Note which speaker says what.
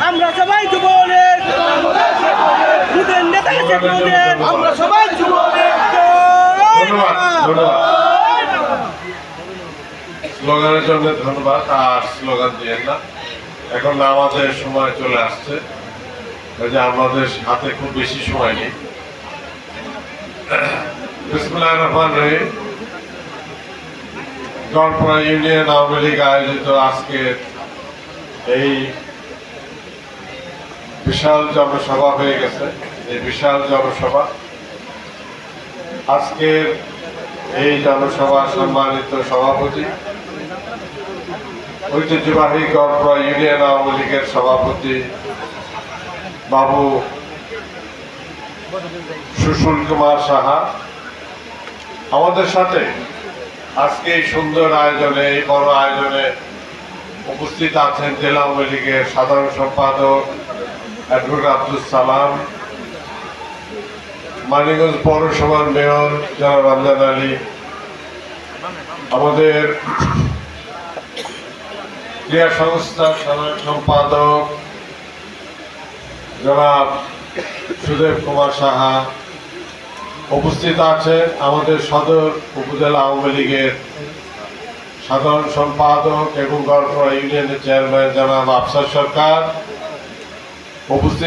Speaker 1: আমরা সবাই যুবলীগ, আমরা সবাই যুবলীগ।
Speaker 2: স্লোগানের জন্য ধন্যবাদ। আর স্লোগান দিয়েন না, এখন আমাদের সময় চলে আসছে, যে আমাদের হাতে খুব বেশি সময় নেই। বিসমিল্লাহির রহমানির রহিম। গড়পাড়া ইউনিয়ন আওয়ামী লীগ আয়োজিত আজকে এই বিশাল জনসভা হয়ে গেছে। এই বিশাল জনসভা, আজকের এই জনসভা সম্মানিত সভাপতি, ঐতিহ্যবাহী গড়পাড়া ইউনিয়ন আওয়ামী লীগের সভাপতি বাবু সুশীল কুমার সাহা, আমাদের সাথে আজকে এই সুন্দর আয়োজনে, এই বড় আয়োজনে উপস্থিত আছেন জেলা আওয়ামী লীগের সাধারণ সম্পাদক অ্যাডভোকেট আব্দুল সালাম, মানিকগঞ্জ পৌরসভার মেয়র জনাব রমজান আলী, আমাদের ক্রীড়া সংস্থার সাধারণ সম্পাদক জনাব সুদেব কুমার সাহা, উপস্থিত আছেন আমাদের সদর উপজেলা আওয়ামী লীগের সাধারণ সম্পাদক এবং গড়পাড়া ইউনিয়নের চেয়ারম্যান জনাব আফসার সরকার, উপস্থিত